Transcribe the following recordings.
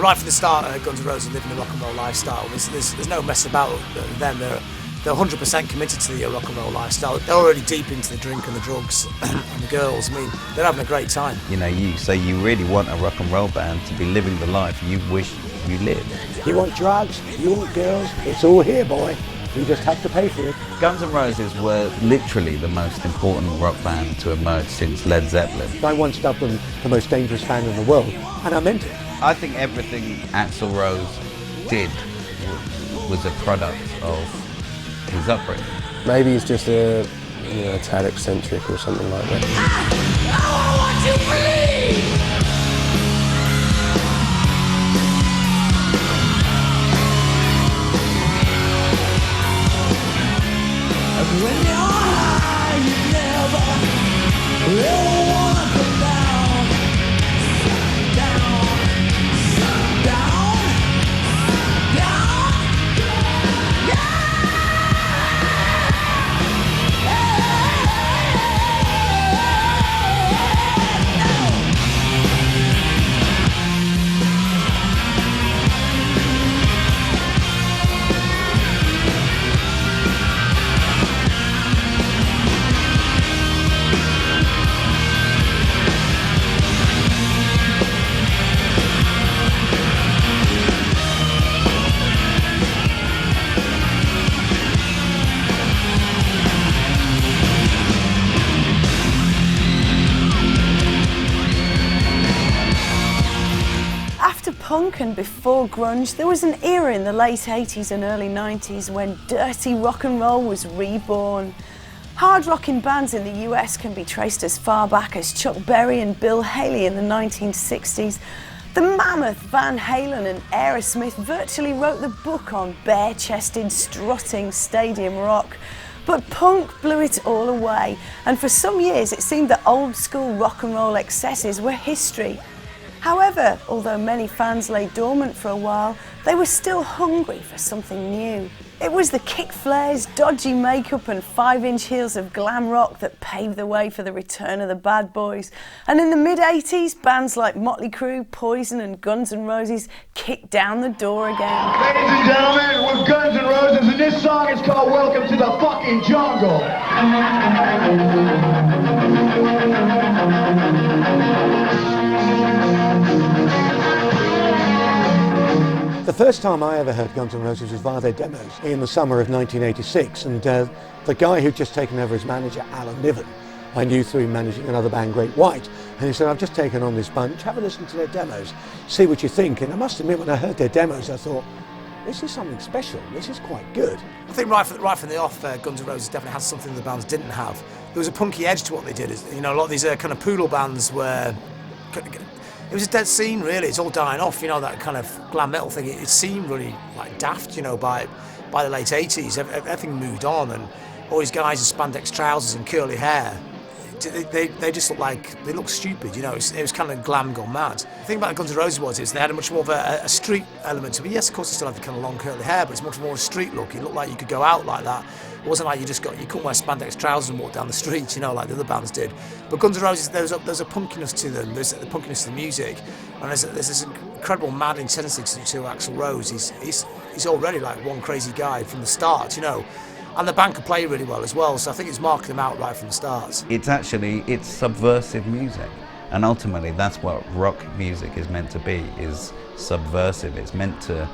right from the start, Guns N' Roses living a rock and roll lifestyle. There's no mess about them. They're 100% committed to the rock and roll lifestyle. They're already deep into the drink and the drugs and the girls. I mean, they're having a great time. You know, you say you really want a rock and roll band to be living the life you wish you lived. You want drugs, you want girls, it's all here, boy. You just have to pay for it. Guns N' Roses were literally the most important rock band to emerge since Led Zeppelin. I once dubbed them the most dangerous band in the world, and I meant it. I think everything Axl Rose did was a product of his upbringing. Maybe he's just a tad eccentric or something like that. I want you to believe. When you're high, you never wanna come down, down, down, down, yeah. Punk and before grunge, there was an era in the late 80s and early 90s when dirty rock and roll was reborn. Hard rocking bands in the US can be traced as far back as Chuck Berry and Bill Haley in the 1960s. The mammoth Van Halen and Aerosmith virtually wrote the book on bare-chested, strutting stadium rock. But punk blew it all away, and for some years it seemed that old-school rock and roll excesses were history. However, although many fans lay dormant for a while, they were still hungry for something new. It was the kick flares, dodgy makeup and 5-inch heels of glam rock that paved the way for the return of the bad boys. And in the mid-80s, bands like Motley Crue, Poison and Guns N' Roses kicked down the door again. Ladies and gentlemen, we're Guns N' Roses, and this song is called Welcome to the Fucking Jungle. The first time I ever heard Guns N' Roses was via their demos in the summer of 1986, and the guy who'd just taken over as manager, Alan Niven, I knew through managing another band, Great White, and he said, I've just taken on this bunch, have a listen to their demos, see what you think. And I must admit, when I heard their demos, I thought, this is something special, this is quite good. I think right from the off, Guns N' Roses definitely had something the bands didn't have. There was a punky edge to what they did. You know, a lot of these kind of poodle bands were... It was a dead scene, really. It's all dying off, you know, that kind of glam metal thing. It seemed really like daft, you know, by the late 80s. Everything moved on, and all these guys in spandex trousers and curly hair, they just looked like, they looked stupid, you know. It was kind of glam gone mad. The thing about Guns N' Roses is they had a much more of a street element to it. Yes, of course, they still have the kind of long curly hair, but it's much more a street look. It looked like you could go out like that. It wasn't like you couldn't wear spandex trousers and walk down the street, you know, like the other bands did. But Guns N' Roses, there's a punkiness to them. There's the punkiness to the music, and there's this incredible mad intensity to Axl Rose. He's already like one crazy guy from the start, you know. And the band can play really well as well, so I think it's marking them out right from the start. It's subversive music, and ultimately that's what rock music is meant to be, is subversive. It's meant to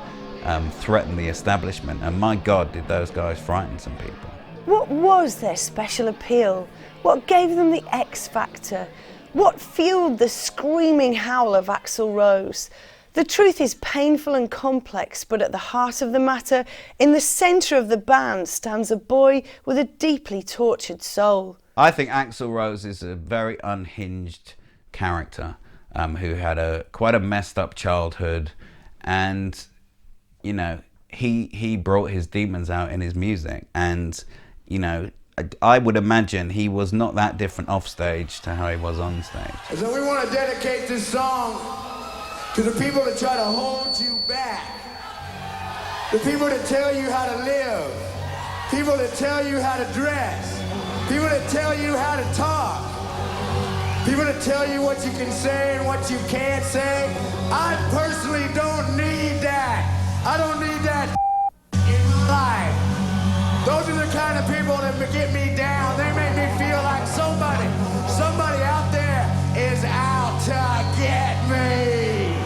threaten the establishment, and my God, did those guys frighten some people. What was their special appeal? What gave them the X factor? What fueled the screaming howl of Axl Rose? The truth is painful and complex, but at the heart of the matter, in the centre of the band, stands a boy with a deeply tortured soul. I think Axl Rose is a very unhinged character who had quite a messed up childhood, and you know, he brought his demons out in his music, and you know, I would imagine he was not that different off stage to how he was on stage. So we want to dedicate this song to the people that try to hold you back, the people that tell you how to live, people that tell you how to dress, people that tell you how to talk, people that tell you what you can say and what you can't say. I personally don't I don't need that in my life. Those are the kind of people that get me down. They make me feel like somebody out there is out to get me.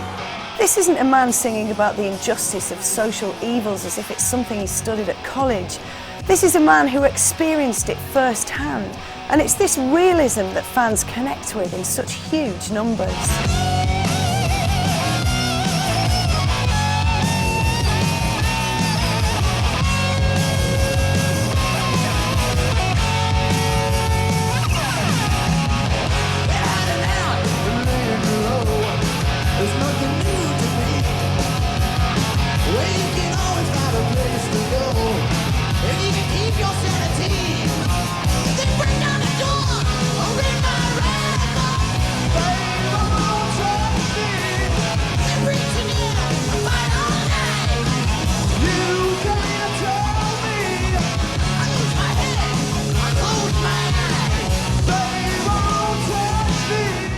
This isn't a man singing about the injustice of social evils as if it's something he studied at college. This is a man who experienced it firsthand, and it's this realism that fans connect with in such huge numbers.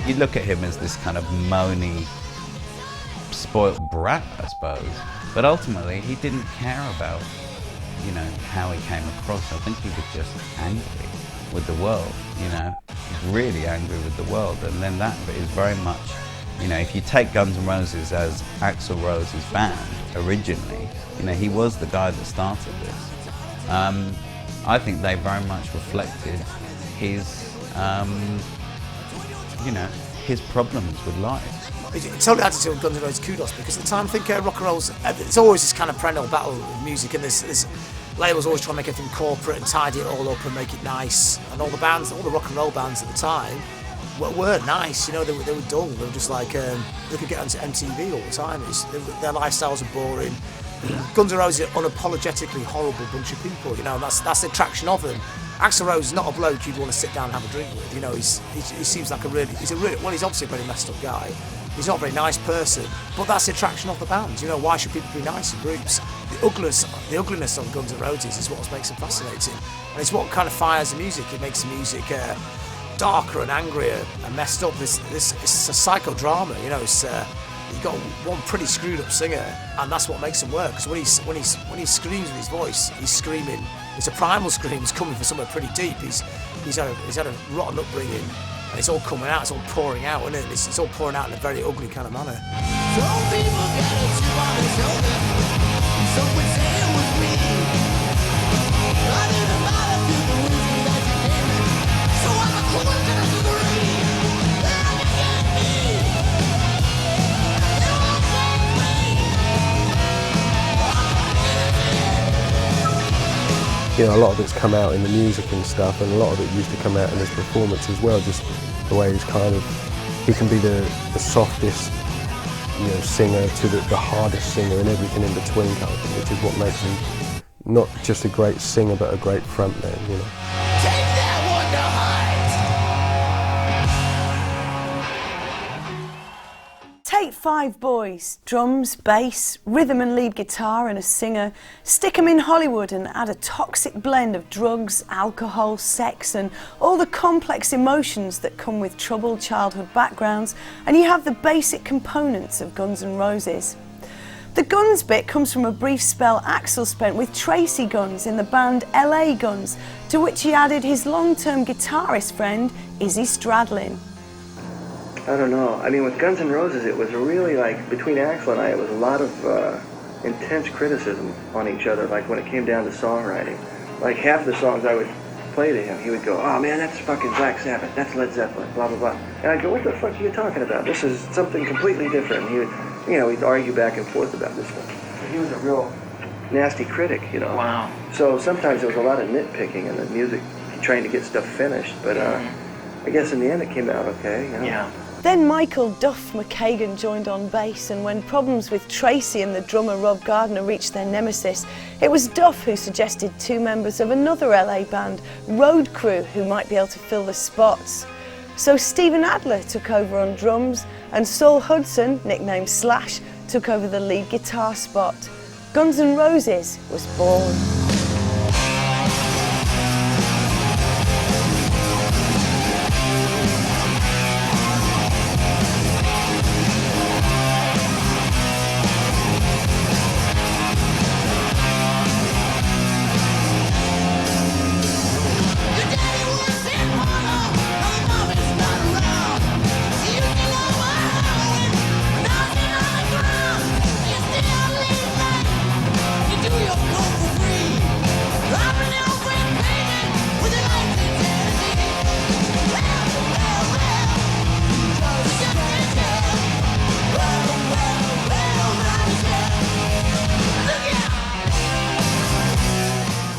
You look at him as this kind of moany, spoilt brat, I suppose. But ultimately, he didn't care about, you know, how he came across. I think he was just angry with the world, you know, really angry with the world. And then that is very much, you know, if you take Guns N' Roses as Axl Rose's band originally, you know, he was the guy that started this. I think they very much reflected his, you know, his problems with life. It's totally had to do with Guns N' Roses kudos, because at the time I think rock and roll's, it's always this kind of perennial battle with music, and this labels always try to make everything corporate and tidy it all up and make it nice, and all the bands, all the rock and roll bands at the time weren't nice, you know, they were dull, they were just like, they could get onto MTV all the time, their lifestyles are boring. Guns N' Roses are unapologetically horrible bunch of people, you know, and that's the attraction of them. Axl Rose is not a bloke you'd want to sit down and have a drink with, you know, he seems like he's obviously a very messed up guy. He's not a very nice person, but that's the attraction of the band. You know, why should people be nice in groups? The ugliness of Guns N' Roses is what makes them fascinating, and it's what kind of fires the music. It makes the music darker and angrier and messed up. It's a psychodrama. You know, you've got one pretty screwed up singer, and that's what makes him work. Because when he screams with his voice, he's screaming. It's a primal scream. He's coming from somewhere pretty deep. He's had a rotten upbringing. And it's all coming out, it's all pouring out, isn't it? It's all pouring out in a very ugly kind of manner. Some people get a chip on their shoulder. Some would say it was me. I didn't matter to the whiskey that you gave me. So I'm a cool to the degree. Then you get me. You won't take me. You know, a lot of it's come out in the music and stuff, and a lot of it used to come out in his performance as well, just the way he's he can be the softest, you know, singer to the hardest singer and everything in between kind of thing, which is what makes him not just a great singer but a great frontman, you know. Take that one to height. Take 5 boys, drums, bass, rhythm and lead guitar and a singer, stick them in Hollywood and add a toxic blend of drugs, alcohol, sex and all the complex emotions that come with troubled childhood backgrounds, and you have the basic components of Guns N' Roses. The Guns bit comes from a brief spell Axl spent with Tracy Guns in the band LA Guns, to which he added his long-term guitarist friend Izzy Stradlin. I don't know. I mean, with Guns N' Roses, it was really like, between Axl and I, it was a lot of intense criticism on each other, like when it came down to songwriting. Like half the songs I would play to him, he would go, oh man, that's fucking Black Sabbath, that's Led Zeppelin, blah, blah, blah. And I'd go, what the fuck are you talking about? This is something completely different. And he would, you know, we'd argue back and forth about this stuff. He was a real nasty critic, you know. Wow. So sometimes there was a lot of nitpicking in the music, trying to get stuff finished, but I guess in the end it came out okay, you know? Yeah. Then Michael Duff McKagan joined on bass, and when problems with Tracy and the drummer Rob Gardner reached their nemesis, it was Duff who suggested 2 members of another LA band, Road Crew, who might be able to fill the spots. So Steven Adler took over on drums, and Saul Hudson, nicknamed Slash, took over the lead guitar spot. Guns N' Roses was born.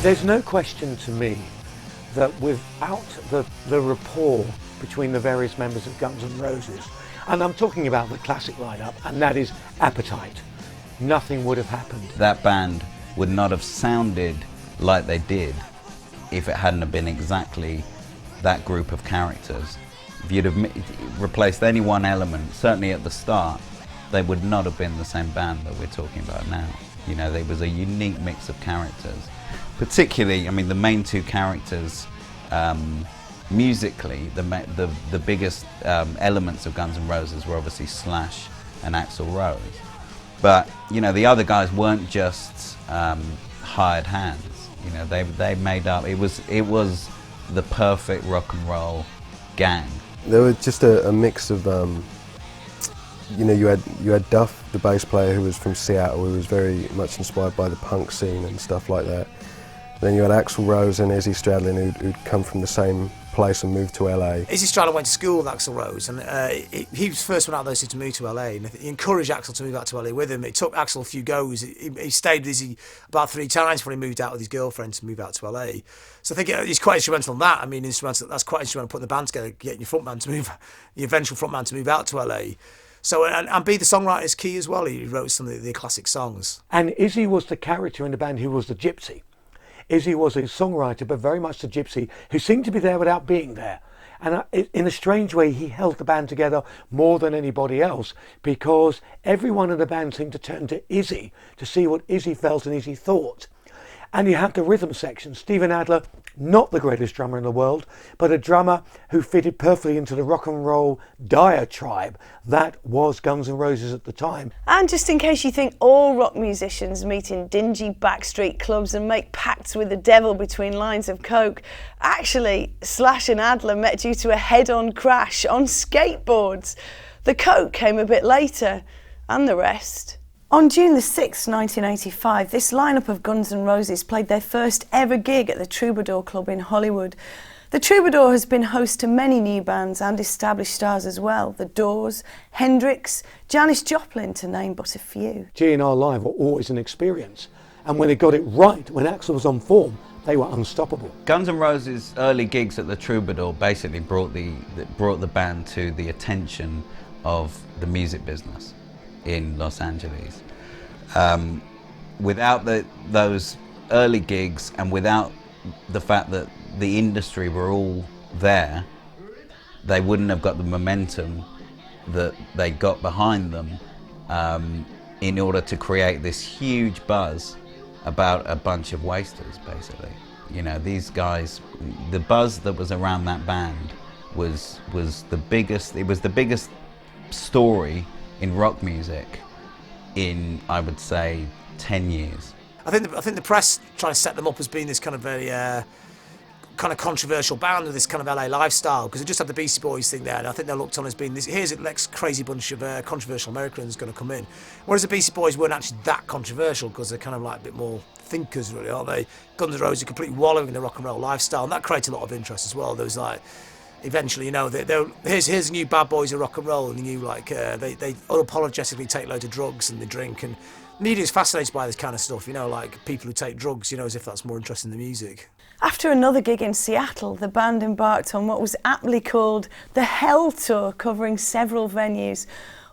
There's no question to me that without the rapport between the various members of Guns N' Roses, and I'm talking about the classic lineup, and that is Appetite, nothing would have happened. That band would not have sounded like they did if it hadn't have been exactly that group of characters. If you'd have replaced any one element, certainly at the start, they would not have been the same band that we're talking about now. You know, there was a unique mix of characters. Particularly, I mean, the main two characters, musically, the biggest elements of Guns N' Roses were obviously Slash and Axl Rose. But, you know, the other guys weren't just hired hands. You know, they made up, it was the perfect rock and roll gang. There was just a mix of, you know, you had Duff, the bass player, who was from Seattle, who was very much inspired by the punk scene and stuff like that. Then you had Axl Rose and Izzy Stradlin, who'd come from the same place and moved to LA. Izzy Stradlin went to school with Axl Rose, and he was the first one out of those two to move to LA, and he encouraged Axl to move out to LA with him. It took Axl a few goes. He stayed with Izzy about 3 times before he moved out with his girlfriend to move out to LA. So I think he's quite instrumental in that. I mean, that's quite instrumental putting the band together, getting your eventual frontman to move out to LA. So, and B, the songwriter is key as well. He wrote some of the classic songs. And Izzy was the character in the band who was the gypsy. Izzy was a songwriter, but very much the gypsy who seemed to be there without being there. And in a strange way, he held the band together more than anybody else, because everyone in the band seemed to turn to Izzy to see what Izzy felt and Izzy thought. And you have the rhythm section. Steven Adler, not the greatest drummer in the world, but a drummer who fitted perfectly into the rock and roll diatribe that was Guns N' Roses at the time. And just in case you think all rock musicians meet in dingy backstreet clubs and make pacts with the devil between lines of coke, actually Slash and Adler met due to a head-on crash on skateboards. The coke came a bit later, and the rest. On June the 6th, 1985, this lineup of Guns N' Roses played their first ever gig at the Troubadour Club in Hollywood. The Troubadour has been host to many new bands and established stars as well. The Doors, Hendrix, Janis Joplin, to name but a few. G&R Live were always an experience. And when they got it right, when Axl was on form, they were unstoppable. Guns N' Roses' early gigs at the Troubadour basically brought the band to the attention of the music business in Los Angeles. Without those early gigs, and without the fact that the industry were all there, they wouldn't have got the momentum that they got behind them in order to create this huge buzz about a bunch of wasters, basically. You know, these guys, the buzz that was around that band was the biggest. It was the biggest story in rock music in, I would say, 10 years. I think the press trying to set them up as being this kind of very kind of controversial band with this kind of LA lifestyle, because they just had the Beastie Boys thing there, and I think they looked on as being this, here's a next crazy bunch of controversial Americans going to come in. Whereas the Beastie Boys weren't actually that controversial, because they're kind of like a bit more thinkers, really, aren't they? Guns N' Roses are completely wallowing in the rock and roll lifestyle, and that created a lot of interest as well. There was like, eventually, you know, here's new bad boys of rock and roll, and you like they unapologetically take loads of drugs and they drink, and media is fascinated by this kind of stuff, you know, like people who take drugs, you know, as if that's more interesting than the music. After another gig in Seattle, the band embarked on what was aptly called the Hell Tour, covering several venues.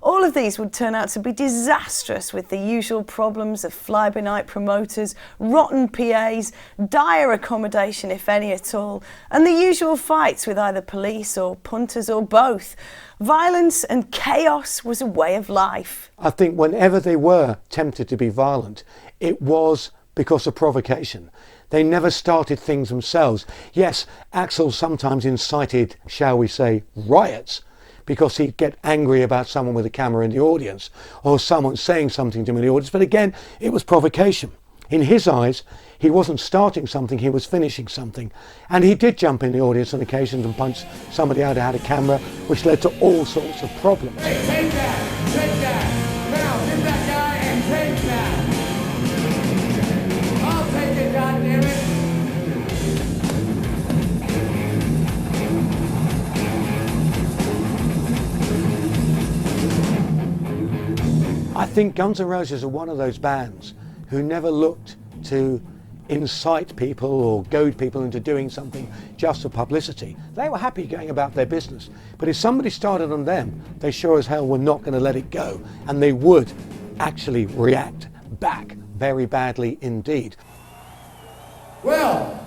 All of these would turn out to be disastrous, with the usual problems of fly-by-night promoters, rotten PAs, dire accommodation, if any at all, and the usual fights with either police or punters or both. Violence and chaos was a way of life. I think whenever they were tempted to be violent, it was because of provocation. They never started things themselves. Yes, Axl sometimes incited, shall we say, riots, because he'd get angry about someone with a camera in the audience, or someone saying something to him in the audience. But again, it was provocation. In his eyes, he wasn't starting something, he was finishing something. And he did jump in the audience on occasions and punch somebody out who had a camera, which led to all sorts of problems. Hey, take that, now get that guy and take that. I'll take it, goddammit. I think Guns N' Roses are one of those bands who never looked to incite people or goad people into doing something just for publicity. They were happy going about their business. But if somebody started on them, they sure as hell were not going to let it go. And they would actually react back very badly indeed. Well,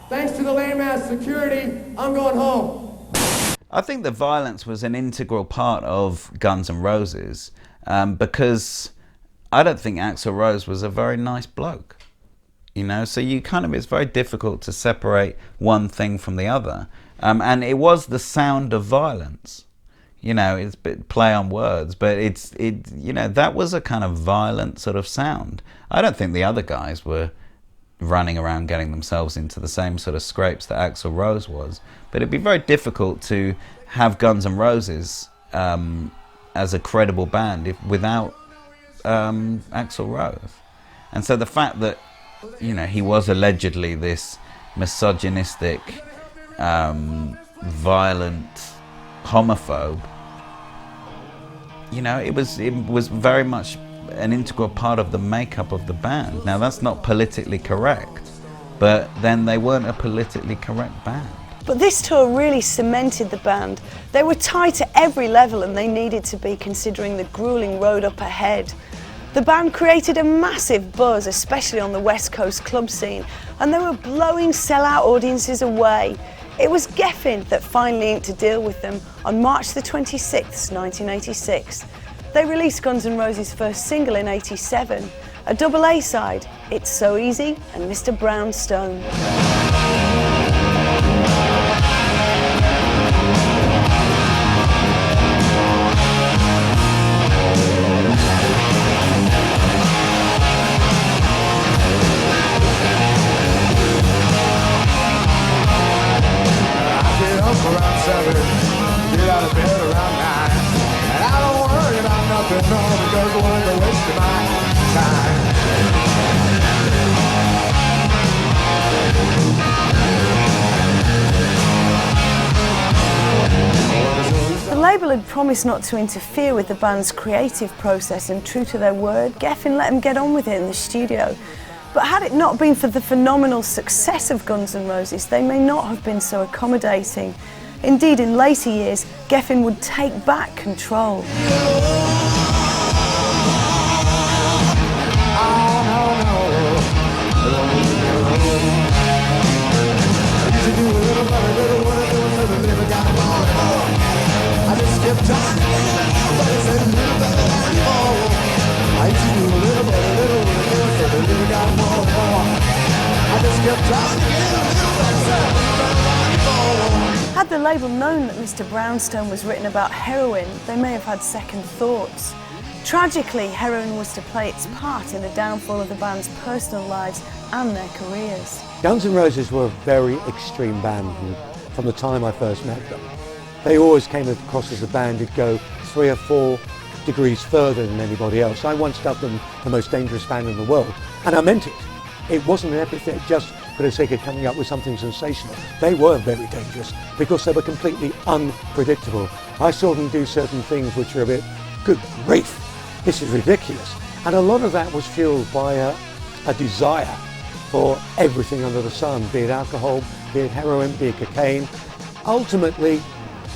thanks to the lame-ass security, I'm going home. I think the violence was an integral part of Guns N' Roses because I don't think Axl Rose was a very nice bloke. You know, so it's very difficult to separate one thing from the other. And it was the sound of violence. You know, it's a bit play on words, but that was a kind of violent sort of sound. I don't think the other guys were running around getting themselves into the same sort of scrapes that Axl Rose was. But it'd be very difficult to have Guns N' Roses as a credible band without Axl Rose. And so the fact that, you know, he was allegedly this misogynistic, violent homophobe, you know, it was very much an integral part of the makeup of the band. Now that's not politically correct, but then they weren't a politically correct band. But this tour really cemented the band. They were tight at every level and they needed to be, considering the grueling road up ahead. The band created a massive buzz, especially on the West Coast club scene, and they were blowing sellout audiences away. It was Geffen that finally inked a deal with them on March the 26th, 1986. They released Guns N' Roses' first single in '87, a double A-side, It's So Easy and Mr. Brownstone. Around 7, get out of bed around 9, and I don't worry about nothing, no, because I want to waste my time. The label had promised not to interfere with the band's creative process, and true to their word, Geffen let them get on with it in the studio. But had it not been for the phenomenal success of Guns N' Roses, they may not have been so accommodating. Indeed, in later years, Geffen would take back control. Had the label known that Mr. Brownstone was written about heroin, they may have had second thoughts. Tragically, heroin was to play its part in the downfall of the band's personal lives and their careers. Guns N' Roses were a very extreme band from the time I first met them. They always came across as a band who'd go 3 or 4 degrees further than anybody else. I once dubbed them the most dangerous band in the world, and I meant it. It wasn't an epithet just for the sake of coming up with something sensational. They were very dangerous because they were completely unpredictable. I saw them do certain things which were a bit, good grief, this is ridiculous. And a lot of that was fueled by a desire for everything under the sun, be it alcohol, be it heroin, be it cocaine. Ultimately,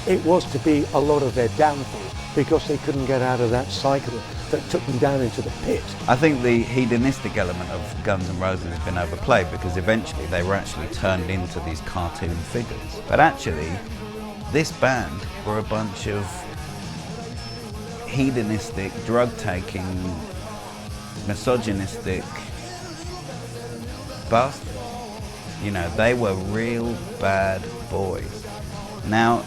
it was to be a lot of their downfall because they couldn't get out of that cycle that took them down into the pit. I think the hedonistic element of Guns N' Roses has been overplayed because eventually they were actually turned into these cartoon figures. But actually, this band were a bunch of hedonistic, drug-taking, misogynistic bastards. You know, they were real bad boys. Now,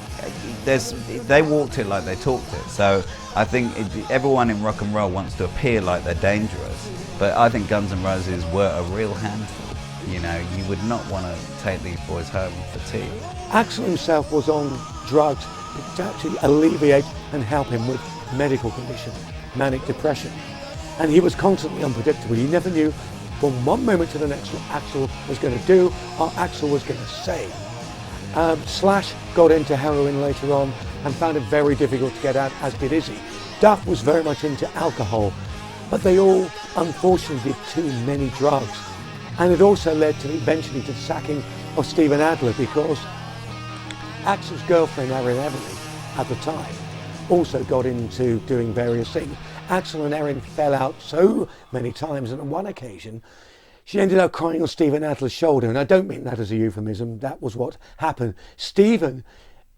they walked it like they talked it. So I think everyone in rock and roll wants to appear like they're dangerous, but I think Guns N' Roses were a real handful. You know, you would not want to take these boys home for tea. Axl himself was on drugs to actually alleviate and help him with medical conditions, manic depression. And he was constantly unpredictable. You never knew from one moment to the next what Axl was going to do or Axl was going to say. Slash got into heroin later on and found it very difficult to get out, as did Izzy. Duff was very much into alcohol, but they all unfortunately did too many drugs. And it also led to eventually to the sacking of Steven Adler, because Axl's girlfriend Erin Everly at the time also got into doing various things. Axl and Erin fell out so many times, and on one occasion she ended up crying on Steven Adler's shoulder, and I don't mean that as a euphemism, that was what happened. Steven,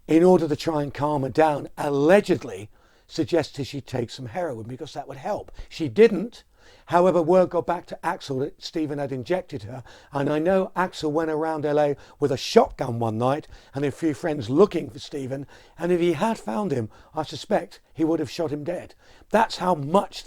in order to try and calm her down, allegedly suggested she take some heroin because that would help. She didn't. However, word got back to Axl that Steven had injected her, and I know Axl went around LA with a shotgun one night and a few friends looking for Steven, and if he had found him, I suspect he would have shot him dead. That's how much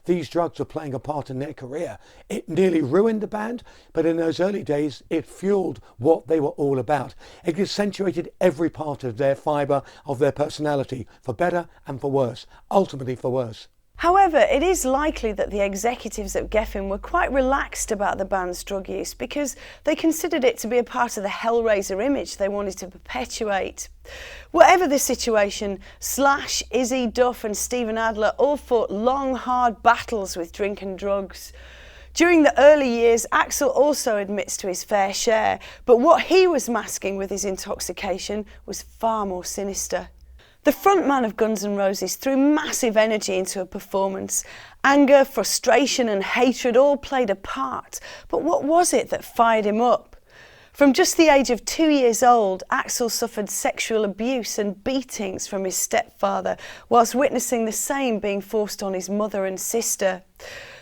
these drugs were playing a part in their career. It nearly ruined the band, but in those early days, it fueled what they were all about. It accentuated every part of their fibre, of their personality, for better and for worse, ultimately for worse. However, it is likely that the executives at Geffen were quite relaxed about the band's drug use because they considered it to be a part of the Hellraiser image they wanted to perpetuate. Whatever the situation, Slash, Izzy, Duff and Steven Adler all fought long, hard battles with drink and drugs. During the early years, Axl also admits to his fair share, but what he was masking with his intoxication was far more sinister. The frontman of Guns N' Roses threw massive energy into a performance. Anger, frustration and hatred all played a part. But what was it that fired him up? From just the age of 2 years old, Axl suffered sexual abuse and beatings from his stepfather, whilst witnessing the same being forced on his mother and sister.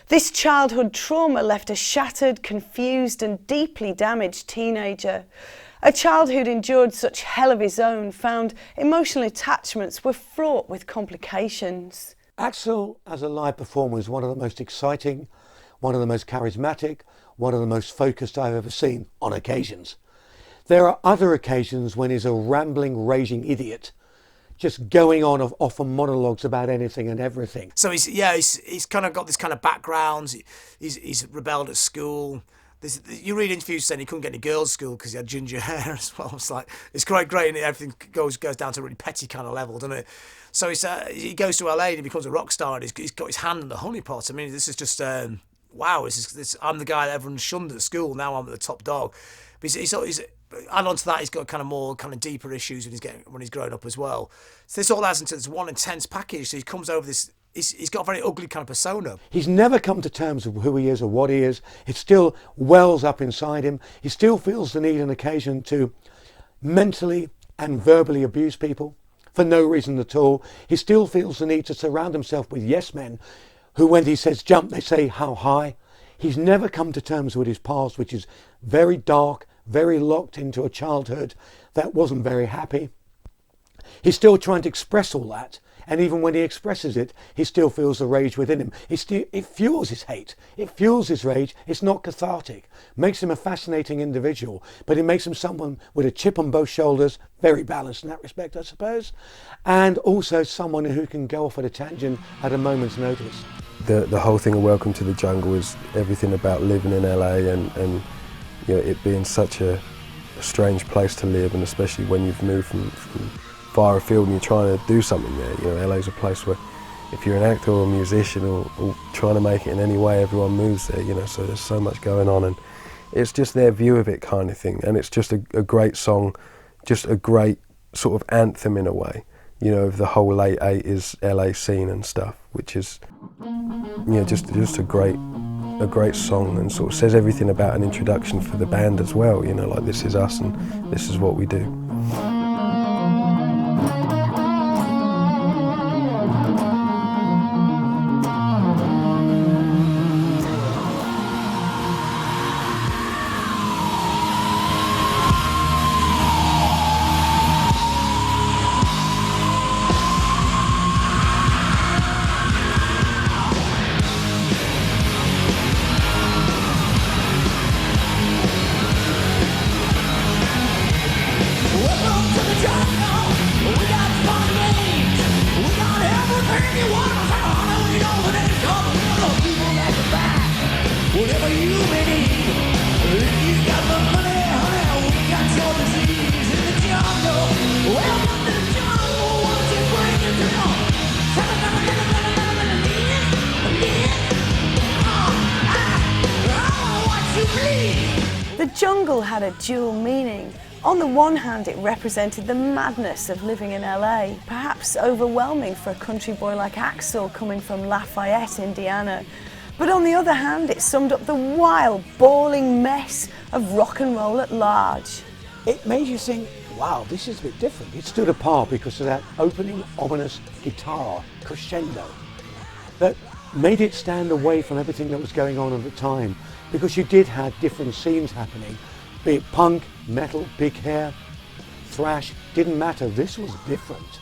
This childhood trauma left a shattered, confused and deeply damaged teenager. A child who'd endured such hell of his own found emotional attachments were fraught with complications. Axl, as a live performer, is one of the most exciting, one of the most charismatic, one of the most focused I've ever seen on occasions. There are other occasions when he's a rambling, raging idiot, just going on off monologues about anything and everything. So he's kind of got this kind of background. He's rebelled at school. You read interviews saying he couldn't get any girls at school because he had ginger hair as well. It's like, it's quite great, and everything goes down to a really petty kind of level, doesn't it? So he goes to LA and he becomes a rock star, and he's got his hand in the honeypot. I mean, this is just wow. I'm the guy that everyone shunned at school. Now I'm the top dog. But he's add on to that, he's got kind of more kind of deeper issues when he's growing up as well. So this all adds into this one intense package. So he comes over this. He's got a very ugly kind of persona. He's never come to terms with who he is or what he is. It still wells up inside him. He still feels the need and occasion to mentally and verbally abuse people for no reason at all. He still feels the need to surround himself with yes men who, when he says jump, they say how high. He's never come to terms with his past, which is very dark, very locked into a childhood that wasn't very happy. He's still trying to express all that. And even when he expresses it, he still feels the rage within him. It fuels his hate. It fuels his rage. It's not cathartic. Makes him a fascinating individual, but it makes him someone with a chip on both shoulders, very balanced in that respect, I suppose, and also someone who can go off at a tangent at a moment's notice. The whole thing of Welcome to the Jungle is everything about living in LA and you know, it being such a strange place to live, and especially when you've moved from far afield and you're trying to do something there. You know, LA's a place where if you're an actor or a musician or trying to make it in any way, everyone moves there, you know, so there's so much going on, and it's just their view of it kind of thing, and it's just a great song, just a great sort of anthem in a way, you know, of the whole late 80s LA scene and stuff, which is, you know, just a great song, and sort of says everything about an introduction for the band as well, you know, like this is us and this is what we do. Well, The jungle had a dual meaning. On the one hand, it represented the madness of living in LA, perhaps overwhelming for a country boy like Axl coming from Lafayette, Indiana. But on the other hand, it summed up the wild, bawling mess of rock and roll at large. It made you think, wow, this is a bit different. It stood apart because of that opening ominous guitar crescendo that made it stand away from everything that was going on at the time, because you did have different scenes happening, be it punk, metal, big hair, thrash, didn't matter. This was different.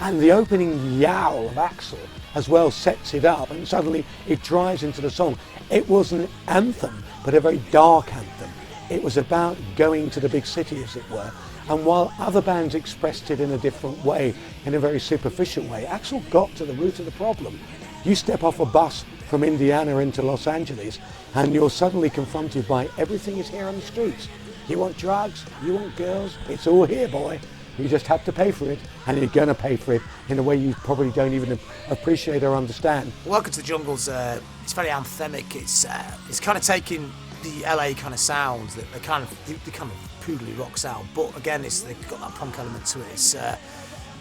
And the opening yowl of Axl as well sets it up, and suddenly it drives into the song. It was an anthem, but a very dark anthem. It was about going to the big city, as it were. And while other bands expressed it in a different way, in a very superficial way, Axl got to the root of the problem. You step off a bus from Indiana into Los Angeles, and you're suddenly confronted by everything is here on the streets. You want drugs, you want girls, it's all here, boy. You just have to pay for it, and you're going to pay for it in a way you probably don't even appreciate or understand. Welcome to the Jungle's, it's very anthemic. It's kind of taking the LA kind of sound, the kind of poodly rock sound, but again, they've got that punk element to it.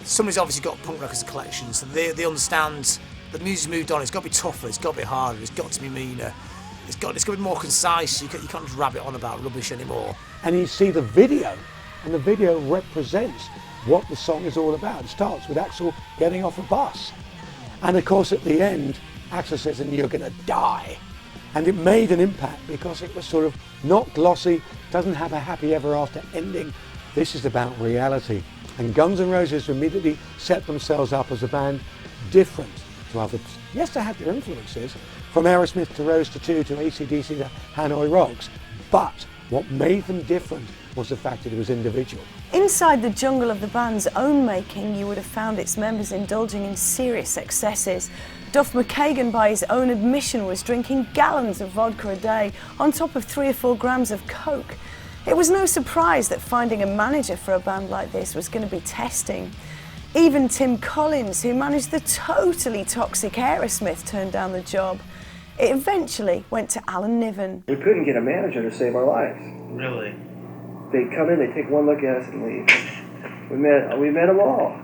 Somebody's obviously got punk records collections, so they understand the music's moved on. It's got to be tougher, it's got to be harder, it's got to be meaner, it's got to be more concise. You can't just rabbit on about rubbish anymore. And you see the video, and the video represents what the song is all about. It starts with Axl getting off a bus, and of course at the end Axl says, and you're gonna die. And it made an impact because it was sort of not glossy, doesn't have a happy ever after ending. This is about reality. And Guns N' Roses immediately set themselves up as a band different to others. Yes, they had their influences, from Aerosmith to Rose Tattoo to AC/DC to Hanoi Rocks, but what made them different was the fact that it was individual. Inside the jungle of the band's own making, you would have found its members indulging in serious excesses. Duff McKagan, by his own admission, was drinking gallons of vodka a day, on top of 3 or 4 grams of coke. It was no surprise that finding a manager for a band like this was going to be testing. Even Tim Collins, who managed the totally toxic Aerosmith, turned down the job. It eventually went to Alan Niven. We couldn't get a manager to save our lives. Really? They'd come in, they'd take one look at us and leave. We met them all.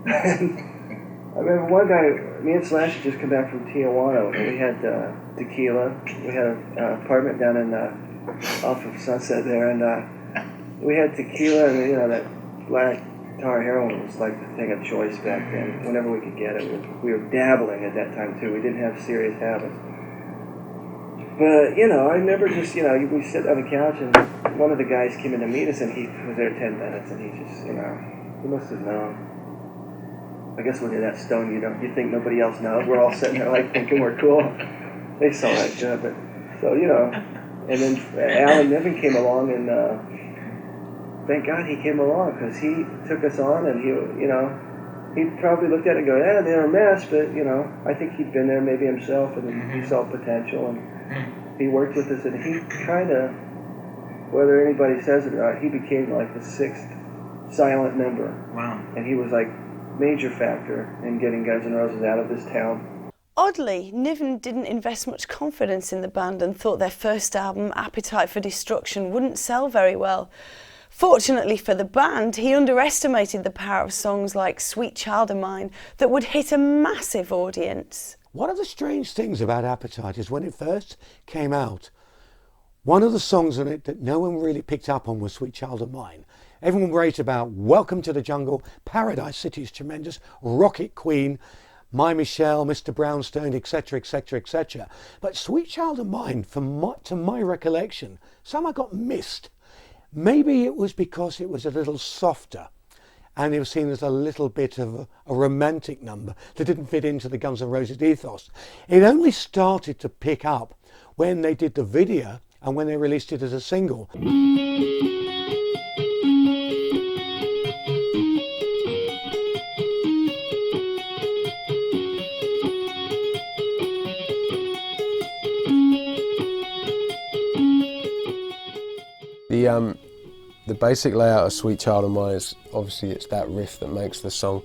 I remember one guy, me and Slash had just come back from Tijuana, and we had tequila. We had an apartment down in off of Sunset there, and we had tequila, and that black tar heroin was like the thing of choice back then. Whenever we could get it, we were dabbling at that time too. We didn't have serious habits. But I remember just we sit on the couch, and one of the guys came in to meet us, and he was there 10 minutes, and he just he must have known. I guess when you're that stoned, you think nobody else knows. We're all sitting there like thinking we're cool. They saw that shit, but and then Alan Niven came along, and thank God he came along, because he took us on, and he probably looked at it and go, yeah, they're a mess, but I think he'd been there maybe himself, and he saw potential, and he worked with us, and he kind of, whether anybody says it or not, he became like the 6th silent member. Wow. And he was like major factor in getting Guns N' Roses out of this town. Oddly, Niven didn't invest much confidence in the band and thought their first album, Appetite for Destruction, wouldn't sell very well. Fortunately for the band, he underestimated the power of songs like Sweet Child of Mine that would hit a massive audience. One of the strange things about Appetite is when it first came out, one of the songs on it that no one really picked up on was Sweet Child of Mine. Everyone raved about Welcome to the Jungle, Paradise City is tremendous, Rocket Queen, My Michelle, Mr. Brownstone, etc., etc., etc. But Sweet Child of Mine, to my recollection, somehow got missed. Maybe it was because it was a little softer, and it was seen as a little bit of a romantic number that didn't fit into the Guns N' Roses ethos. It only started to pick up when they did the video and when they released it as a single. The basic layout of Sweet Child of Mine is obviously it's that riff that makes the song.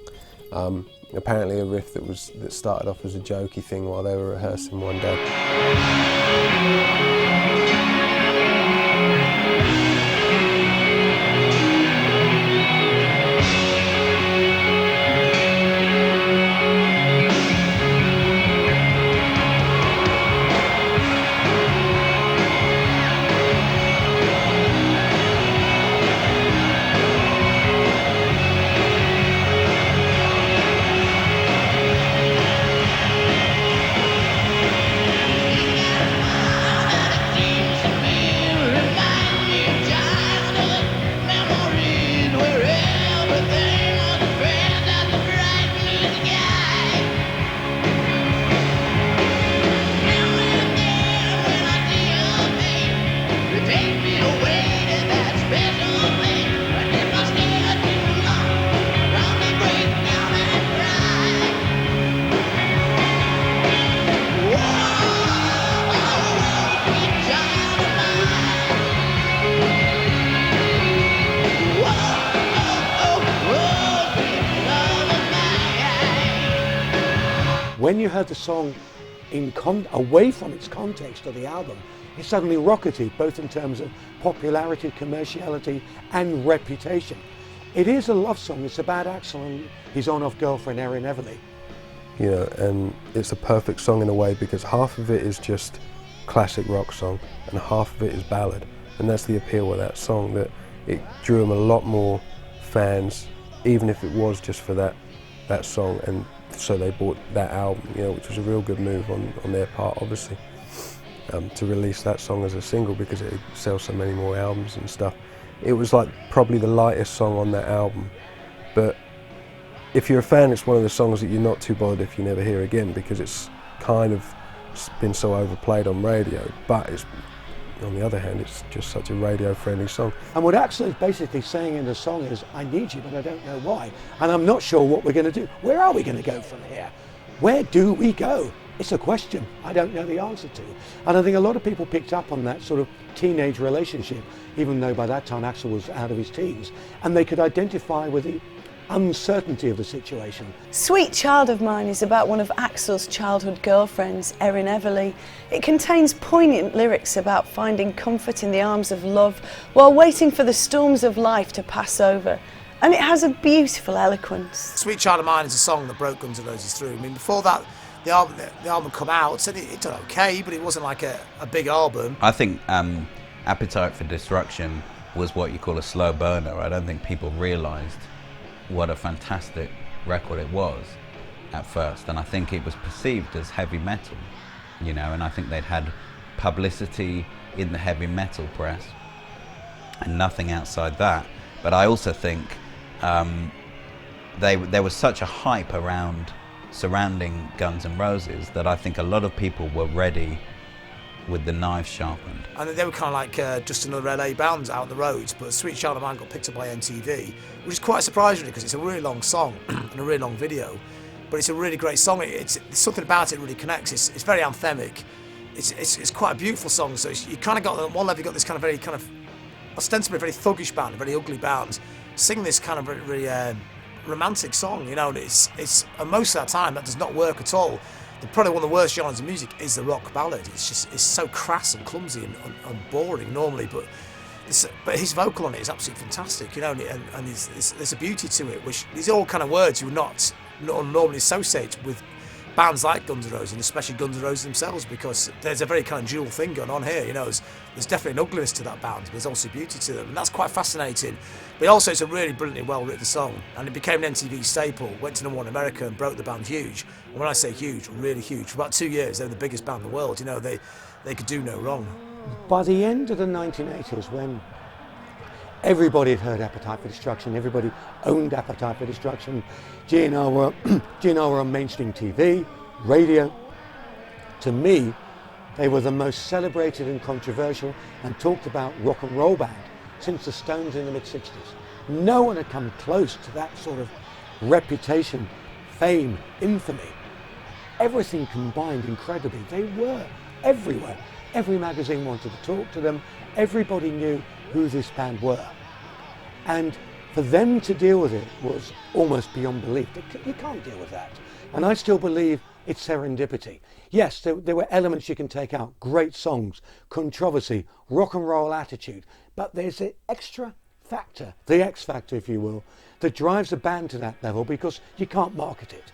Apparently a riff that started off as a jokey thing while they were rehearsing one day. when you heard the song away from its context of the album, it suddenly rocketed, both in terms of popularity, commerciality, and reputation. It is a love song. It's about Axl and his on-off girlfriend, Erin Everly. You know, and it's a perfect song in a way because half of it is just classic rock song and half of it is ballad. And that's the appeal of that song, that it drew him a lot more fans, even if it was just for that song. And so they bought that album, you know, which was a real good move on their part, obviously, to release that song as a single because it sells so many more albums and stuff. It was like probably the lightest song on that album, but if you're a fan, it's one of the songs that you're not too bothered if you never hear again because it's kind of been so overplayed on radio, but it's, on the other hand, it's just such a radio-friendly song. And what Axl is basically saying in the song is, I need you, but I don't know why. And I'm not sure what we're going to do. Where are we going to go from here? Where do we go? It's a question I don't know the answer to. And I think a lot of people picked up on that sort of teenage relationship, even though by that time Axl was out of his teens, and they could identify with the uncertainty of the situation. Sweet Child of Mine is about one of Axl's childhood girlfriends, Erin Everly. It contains poignant lyrics about finding comfort in the arms of love while waiting for the storms of life to pass over. And it has a beautiful eloquence. Sweet Child of Mine is a song that broke Guns N' Roses through. I mean, before that, the album come out, and it did okay, but it wasn't like a big album. I think Appetite for Destruction was what you call a slow burner. I don't think people realised what a fantastic record it was at first, and I think it was perceived as heavy metal, you know, and I think they'd had publicity in the heavy metal press and nothing outside that. But I also think there was such a hype surrounding Guns N' Roses that I think a lot of people were ready with the knife sharpened. And they were kind of like just another LA band out on the roads, but Sweet Child of Mine got picked up by MTV, which is quite surprising because it's a really long song and a really long video, but it's a really great song. It's something about it really connects. It's very anthemic. It's quite a beautiful song. So you kind of got, on one level, you got this kind of very kind of ostensibly very thuggish band, a very ugly band, singing this kind of very romantic song, you know. And and most of that time that does not work at all. Probably one of the worst genres of music is the rock ballad. It's so crass and clumsy and boring normally, but his vocal on it is absolutely fantastic, you know, and there's a beauty to it, which these are all kind of words you would not normally associate with bands like Guns N' Roses, and especially Guns N' Roses themselves, because there's a very kind of dual thing going on here, you know. There's definitely an ugliness to that band, but there's also beauty to them, and that's quite fascinating. But also it's a really brilliantly well-written song, and it became an MTV staple, went to #1 in America and broke the band huge. And when I say huge, really huge. For about 2 years, they were the biggest band in the world, you know, they could do no wrong. By the end of the 1980s, when everybody had heard Appetite for Destruction, everybody owned Appetite for Destruction, GNR were on mainstream TV, radio. To me, they were the most celebrated and controversial and talked about rock and roll band since the Stones in the mid-60s. No one had come close to that sort of reputation, fame, infamy. Everything combined incredibly. They were everywhere. Every magazine wanted to talk to them. Everybody knew who this band were. And for them to deal with it was almost beyond belief. You can't deal with that. And I still believe it's serendipity. Yes, there were elements you can take out. Great songs, controversy, rock and roll attitude. But there's an extra factor, the X factor, if you will, that drives a band to that level because you can't market it.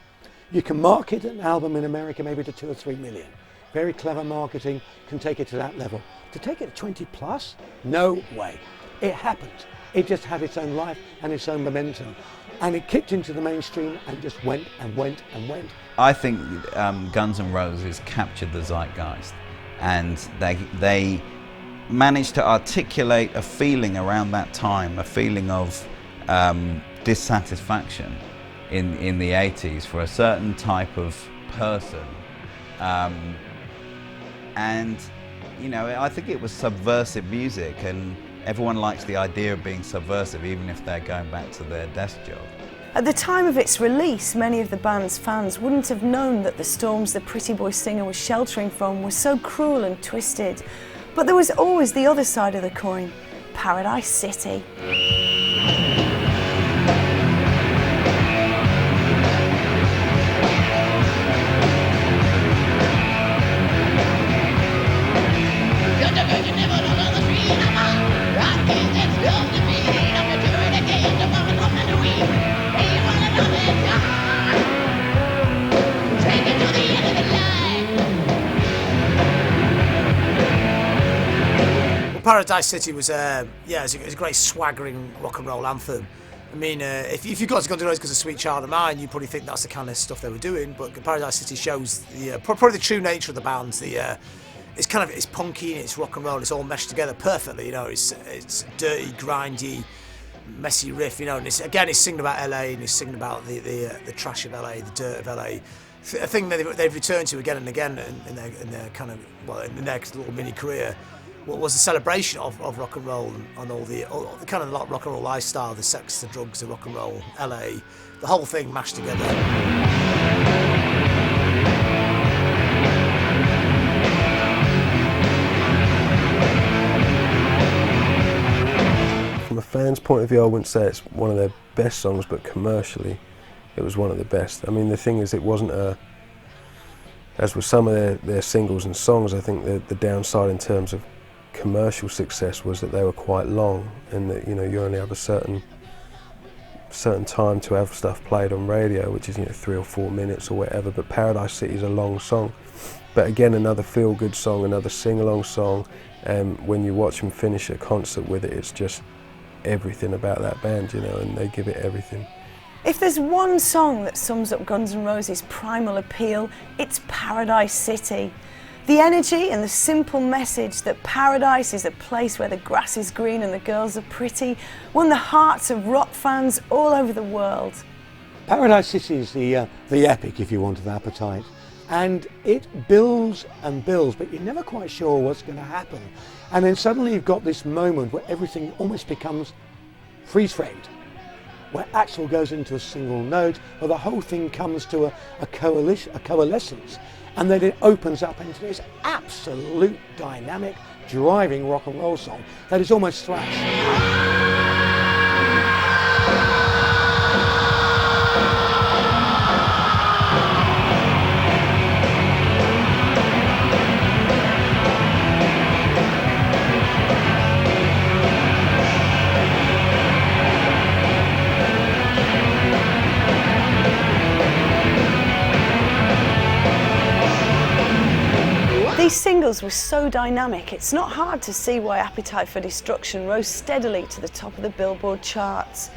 You can market an album in America maybe to 2 or 3 million. Very clever marketing can take it to that level. To take it to 20 plus? No way. It happened. It just had its own life and its own momentum. And it kicked into the mainstream and just went and went and went. I think Guns N' Roses captured the zeitgeist, and they managed to articulate a feeling around that time, a feeling of dissatisfaction in the 80s for a certain type of person. And, you know, I think it was subversive music, and everyone likes the idea of being subversive, even if they're going back to their desk job. At the time of its release, many of the band's fans wouldn't have known that the storms the pretty boy singer was sheltering from were so cruel and twisted. But there was always the other side of the coin, Paradise City. Paradise City was, it's a great swaggering rock and roll anthem. I mean, if you got to Guns N' Roses because of Sweet Child of Mine, you probably think that's the kind of stuff they were doing. But Paradise City shows probably the true nature of the band. It's punky, it's rock and roll, it's all meshed together perfectly. You know, it's dirty, grindy, messy riff. You know, and it's singing about LA and it's singing about the trash of LA, the dirt of LA. A thing that they've returned to again and again in their kind of in their little mini career. What was the celebration of rock and roll and all the kind of rock and roll lifestyle, the sex, the drugs, the rock and roll, LA, the whole thing mashed together. From a fan's point of view, I wouldn't say it's one of their best songs, but commercially it was one of the best. I mean, the thing is, it wasn't as with some of their singles and songs, I think the downside in terms of commercial success was that they were quite long, and that, you know, you only have a certain time to have stuff played on radio, which is, you know, 3 or 4 minutes or whatever. But Paradise City is a long song, but again, another feel-good song, another sing-along song, and when you watch them finish a concert with it, it's just everything about that band, you know, and they give it everything. If there's one song that sums up Guns N' Roses' primal appeal, it's Paradise City. The energy and the simple message that paradise is a place where the grass is green and the girls are pretty won the hearts of rock fans all over the world. Paradise City is the epic, if you want, of Appetite. And it builds and builds, but you're never quite sure what's going to happen. And then suddenly you've got this moment where everything almost becomes freeze-framed, where Axl goes into a single note, where the whole thing comes to a coalescence, and then it opens up into this absolute dynamic, driving rock and roll song that is almost thrash. These singles were so dynamic, it's not hard to see why Appetite for Destruction rose steadily to the top of the Billboard charts.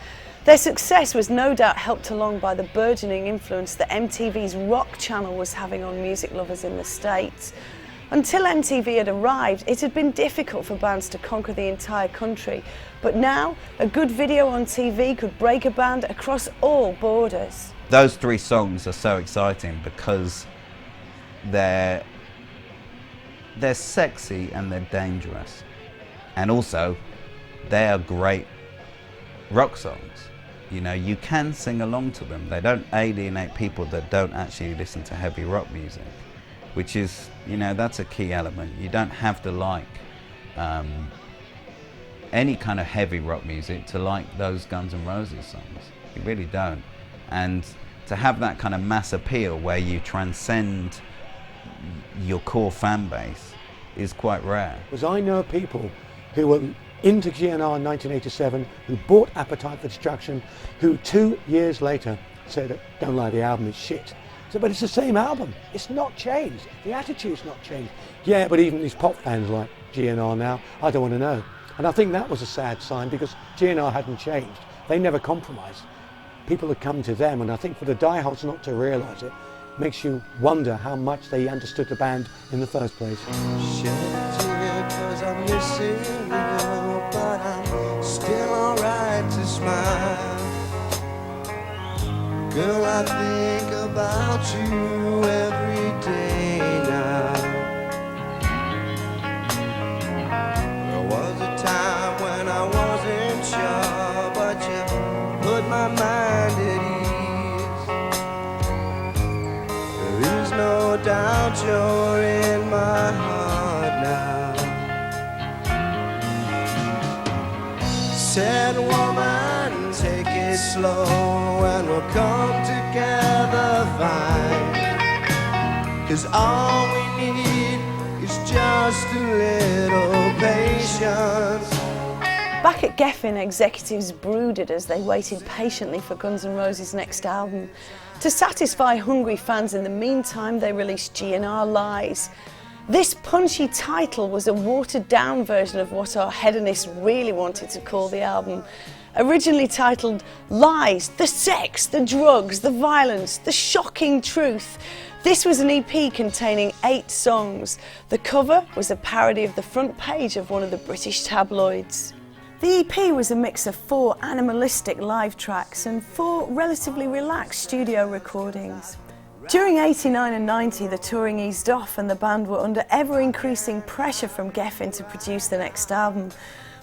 Their success was no doubt helped along by the burgeoning influence that MTV's Rock channel was having on music lovers in the States. Until MTV had arrived, it had been difficult for bands to conquer the entire country, but now a good video on TV could break a band across all borders. Those 3 songs are so exciting because they're sexy and they're dangerous, and also they are great rock songs. You know, you can sing along to them. They don't alienate people that don't actually listen to heavy rock music, which is, you know, that's a key element. You don't have to like any kind of heavy rock music to like those Guns N' Roses songs. You really don't. And to have that kind of mass appeal where you transcend your core fan base is quite rare. Because I know people who were into GNR in 1987, who bought Appetite for Destruction, who 2 years later said, don't like the album, it's shit. So, but it's the same album, it's not changed, the attitude's not changed. Yeah, but even these pop fans like GNR now, I don't want to know. And I think that was a sad sign because GNR hadn't changed, they never compromised. People had come to them, and I think for the diehards not to realise it, makes you wonder how much they understood the band in the first place. Shed a tear 'cause I'm missing you, but I'm still alright to smile. Girl, I think about you every day now. There was a time when I wasn't sure, but you put my mind at ease. There's no doubt you're in my heart now. Said woman, take it slow and we'll come together fine. 'Cause all we need is just a little patience. Back at Geffen, executives brooded as they waited patiently for Guns N' Roses' next album. To satisfy hungry fans in the meantime, they released GNR Lies. This punchy title was a watered-down version of what our hedonists really wanted to call the album. Originally titled Lies, the Sex, the Drugs, the Violence, the Shocking Truth, this was an EP containing 8 songs. The cover was a parody of the front page of one of the British tabloids. The EP was a mix of 4 animalistic live tracks and 4 relatively relaxed studio recordings. During 89 and 90, the touring eased off and the band were under ever-increasing pressure from Geffen to produce the next album.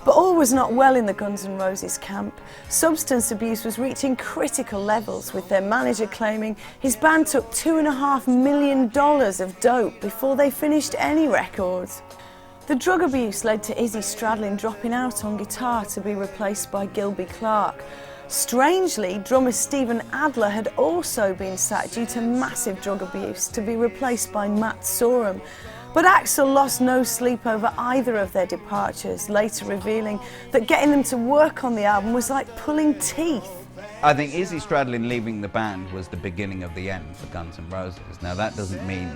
But all was not well in the Guns N' Roses camp. Substance abuse was reaching critical levels, with their manager claiming his band took $2.5 million of dope before they finished any records. The drug abuse led to Izzy Stradlin dropping out on guitar to be replaced by Gilby Clarke. Strangely, drummer Steven Adler had also been sacked due to massive drug abuse to be replaced by Matt Sorum. But Axl lost no sleep over either of their departures, later revealing that getting them to work on the album was like pulling teeth. I think Izzy Stradlin leaving the band was the beginning of the end for Guns N' Roses. Now that doesn't mean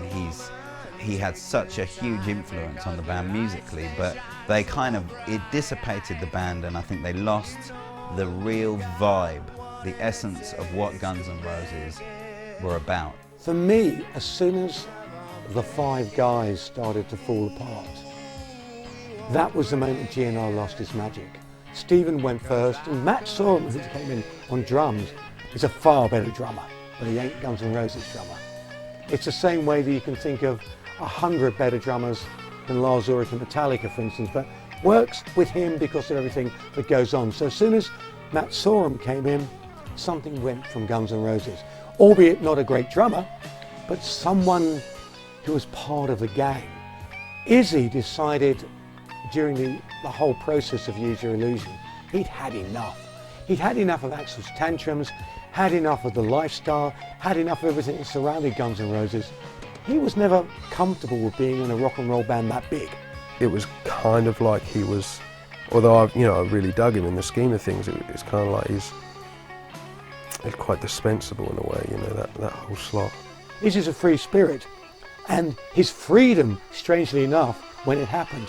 he had such a huge influence on the band musically, but it dissipated the band, and I think they lost the real vibe, the essence of what Guns N' Roses were about. For me, as soon as the 5 guys started to fall apart, that was the moment GNR lost its magic. Stephen went first, and Matt Sorum, who came in on drums, is a far better drummer, but he ain't Guns N' Roses drummer. It's the same way that you can think of 100 better drummers than Lars Ulrich and Metallica, for instance, but works with him because of everything that goes on. So as soon as Matt Sorum came in, something went from Guns N' Roses. Albeit not a great drummer, but someone who was part of the gang. Izzy decided during the whole process of Use Your Illusion, he'd had enough. He'd had enough of Axl's tantrums, had enough of the lifestyle, had enough of everything that surrounded Guns N' Roses. He was never comfortable with being in a rock and roll band that big. It was kind of like he was, although I really dug him in the scheme of things, it's kind of like he's quite dispensable in a way, that whole slot. Izzy's a free spirit, and his freedom, strangely enough, when it happened,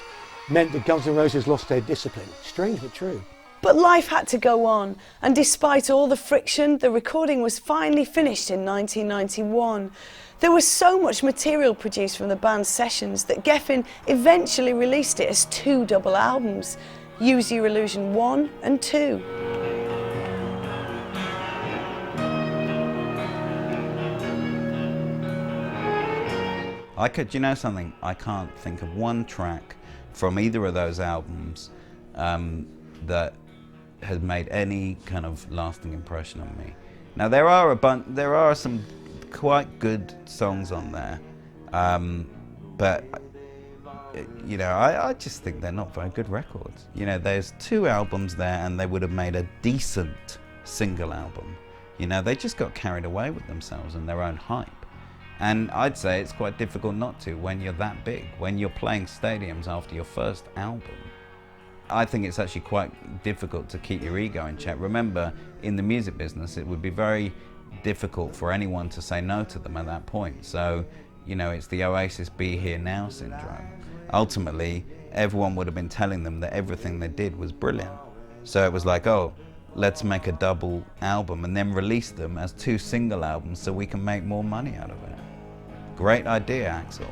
meant that Guns N' Roses lost their discipline. Strange but true. But life had to go on, and despite all the friction, the recording was finally finished in 1991. There was so much material produced from the band's sessions that Geffen eventually released it as 2 double albums, Use Your Illusion 1 and 2. You know something? I can't think of one track from either of those albums that has made any kind of lasting impression on me. Now there are some quite good songs on there, but I just think they're not very good records. There's 2 albums there, and they would have made a decent single album. They just got carried away with themselves and their own hype. And I'd say it's quite difficult not to when you're that big, when you're playing stadiums after your first album. I think it's actually quite difficult to keep your ego in check. Remember, in the music business, it would be very difficult for anyone to say no to them at that point. So, it's the Oasis Be Here Now syndrome. Ultimately, everyone would have been telling them that everything they did was brilliant. So it was like, oh, let's make a double album and then release them as 2 single albums so we can make more money out of it. Great idea, Axl.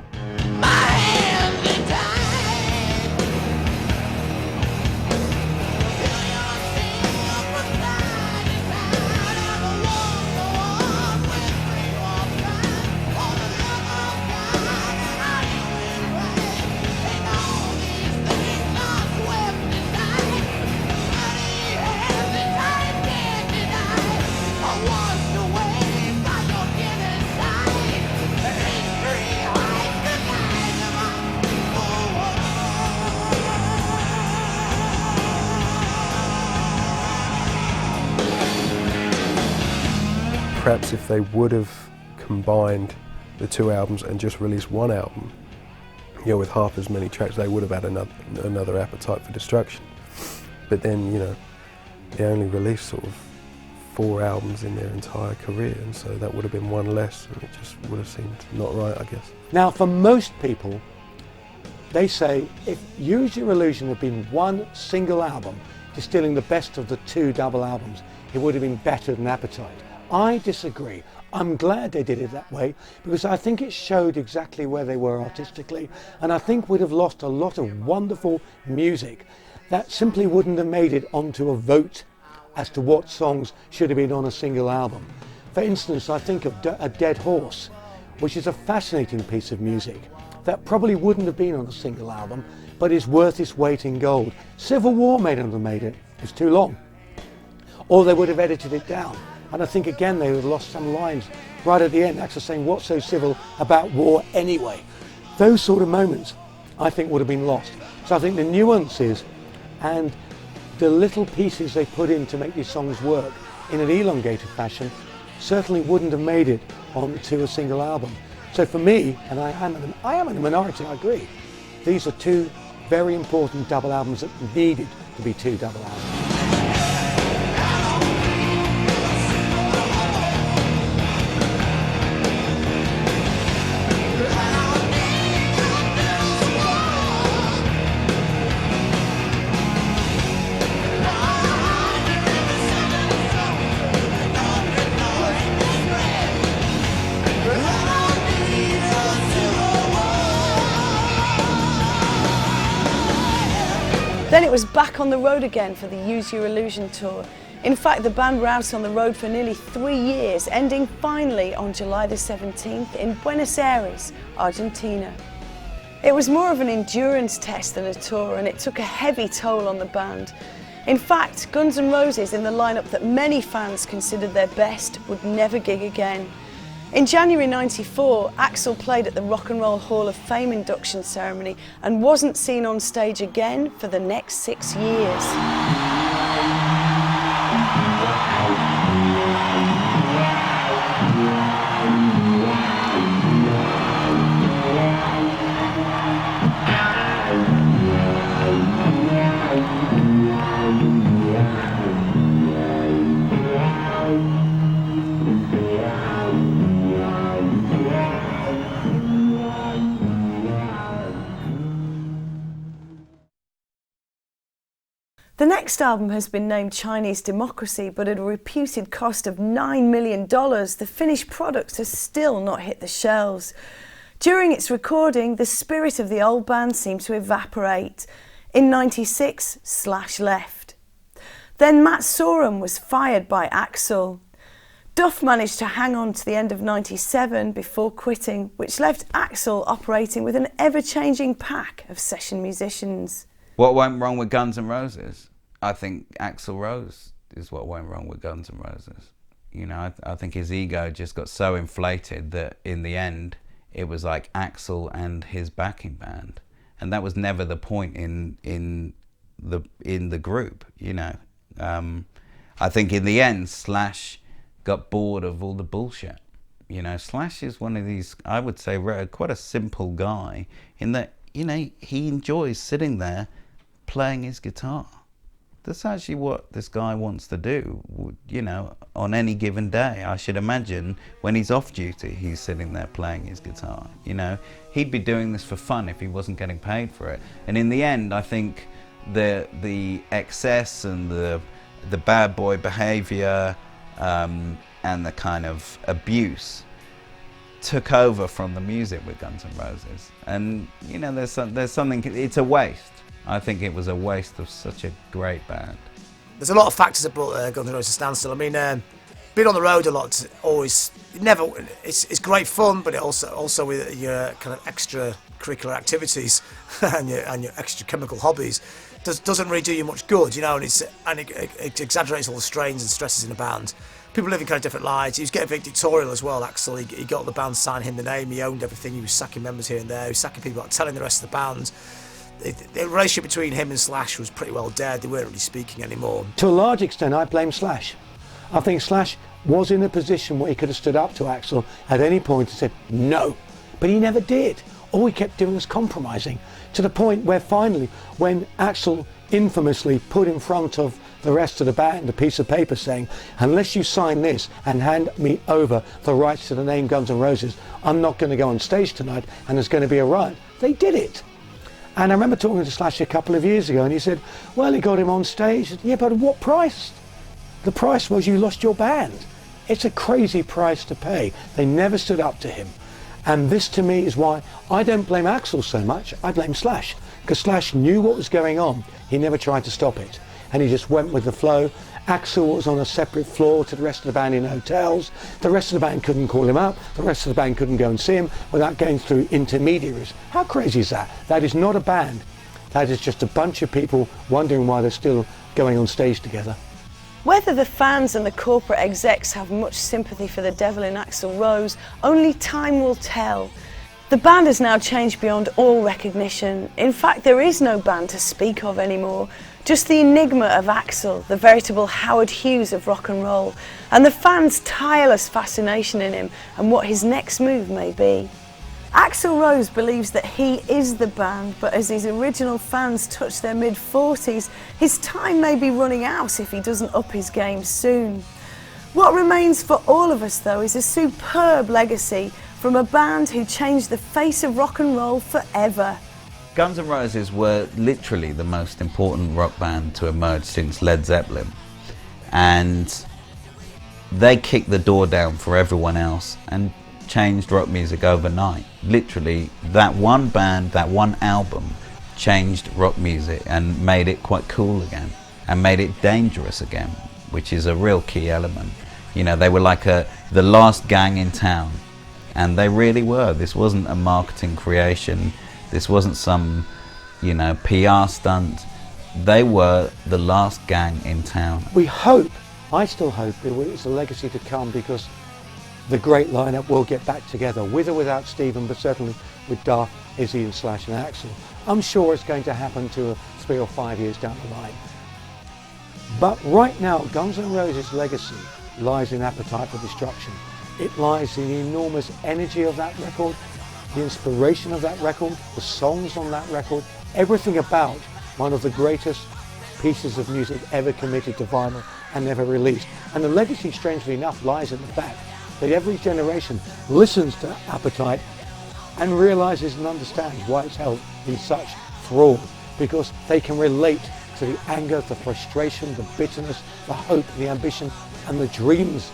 Perhaps if they would have combined the 2 albums and just released 1 album, with half as many tracks, they would have had another Appetite for Destruction. But then, they only released sort of 4 albums in their entire career, and so that would have been 1 less, and it just would have seemed not right, I guess. Now, for most people, They say if Use Your Illusion had been one single album, distilling the best of the two double albums, it would have been better than Appetite. I disagree. I'm glad they did it that way because I think it showed exactly where they were artistically, and I think we'd have lost a lot of wonderful music that simply wouldn't have made it onto a vote as to what songs should have been on a single album. For instance, I think of A Dead Horse, which is a fascinating piece of music that probably wouldn't have been on a single album, but is worth its weight in gold. Civil War may not have made it, it's too long. Or they would have edited it down. And I think again they would have lost some lines right at the end, actually saying what's so civil about war anyway. Those sort of moments I think would have been lost. So I think the nuances and the little pieces they put in to make these songs work in an elongated fashion certainly wouldn't have made it onto a single album. So for me, and I am in the minority, I agree, these are two very important double albums that needed to be two double albums. Then it was back on the road again for the Use Your Illusion tour. In fact, the band were out on the road for nearly 3 years, ending finally on July the 17th in Buenos Aires, Argentina. It was more of an endurance test than a tour, and it took a heavy toll on the band. In fact, Guns N' Roses, in the lineup that many fans considered their best, would never gig again. In January '94, Axl played at the Rock and Roll Hall of Fame induction ceremony and wasn't seen on stage again for the next 6 years. The next album has been named Chinese Democracy, but at a reputed cost of $9 million, the finished product has still not hit the shelves. During its recording, the spirit of the old band seemed to evaporate. In '96, Slash left. Then Matt Sorum was fired by Axl. Duff managed to hang on to the end of '97 before quitting, which left Axl operating with an ever-changing pack of session musicians. What went wrong with Guns N' Roses? I think Axl Rose is what went wrong with Guns N' Roses. You know, I think his ego just got so inflated that in the end it was like Axl and his backing band, and that was never the point in the group. You know, I think in the end Slash got bored of all the bullshit. You know, Slash is one of these, I would say, quite a simple guy in that, you know, he enjoys sitting there playing his guitar. That's actually what this guy wants to do, you know, on any given day. I should imagine when he's off duty, he's sitting there playing his guitar. You know, he'd be doing this for fun if he wasn't getting paid for it. And in the end, I think the excess and the bad boy behavior and the kind of abuse took over from the music with Guns N' Roses. And, you know, there's something, it's a waste. I think it was a waste of such a great band. There's a lot of factors that brought Guns N' Roses to standstill. I mean, being on the road a lot it's great fun, but it also with your kind of extracurricular activities and your extra-chemical hobbies doesn't really do you much good, you know. And it exaggerates all the strains and stresses in a band. People living kind of different lives. He was getting very dictatorial as well, Axl. He got the band to sign him the name. He owned everything. He was sacking members here and there. He was sacking people out, telling the rest of the band. The relationship between him and Slash was pretty well dead. They weren't really speaking anymore. To a large extent, I blame Slash. I think Slash was in a position where he could have stood up to Axl at any point and said no, but he never did. All he kept doing was compromising, to the point where finally, when Axl infamously put in front of the rest of the band a piece of paper saying, unless you sign this and hand me over the rights to the name Guns N' Roses, I'm not going to go on stage tonight and there's going to be a riot. They did it. And I remember talking to Slash a couple of years ago, and he said, well, he got him on stage. Yeah, but at what price? The price was you lost your band. It's a crazy price to pay. They never stood up to him. And this to me is why I don't blame Axl so much, I blame Slash. Because Slash knew what was going on. He never tried to stop it. And he just went with the flow. Axl was on a separate floor to the rest of the band in hotels. The rest of the band couldn't call him up. The rest of the band couldn't go and see him without going through intermediaries. How crazy is that? That is not a band. That is just a bunch of people wondering why they're still going on stage together. Whether the fans and the corporate execs have much sympathy for the devil in Axl Rose, only time will tell. The band has now changed beyond all recognition. In fact, there is no band to speak of anymore. Just the enigma of Axl, the veritable Howard Hughes of rock and roll, and the fans' tireless fascination in him and what his next move may be. Axl Rose believes that he is the band, but as his original fans touch their mid-40s, his time may be running out if he doesn't up his game soon. What remains for all of us, though, is a superb legacy from a band who changed the face of rock and roll forever. Guns N' Roses were literally the most important rock band to emerge since Led Zeppelin, and they kicked the door down for everyone else and changed rock music overnight. Literally, that one band, that one album changed rock music and made it quite cool again and made it dangerous again, which is a real key element. You know, they were like the last gang in town, and they really were. This wasn't a marketing creation. This wasn't some, you know, PR stunt. They were the last gang in town. We hope, I still hope, it's a legacy to come, because the great lineup will get back together, with or without Stephen, but certainly with Duff, Izzy and Slash and Axl. I'm sure it's going to happen 3 or 5 years down the line. But right now, Guns N' Roses' legacy lies in Appetite for Destruction. It lies in the enormous energy of that record, the inspiration of that record, the songs on that record, everything about one of the greatest pieces of music ever committed to vinyl and never released. And the legacy, strangely enough, lies in the fact that every generation listens to Appetite and realizes and understands why it's held in such thrall, because they can relate to the anger, the frustration, the bitterness, the hope, the ambition, and the dreams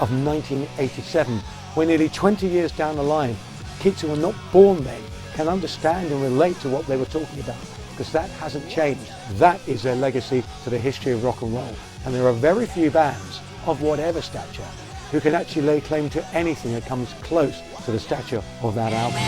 of 1987, when nearly 20 years down the line, kids who are not born then can understand and relate to what they were talking about, because that hasn't changed. That is their legacy to the history of rock and roll. And there are very few bands of whatever stature who can actually lay claim to anything that comes close to the stature of that album.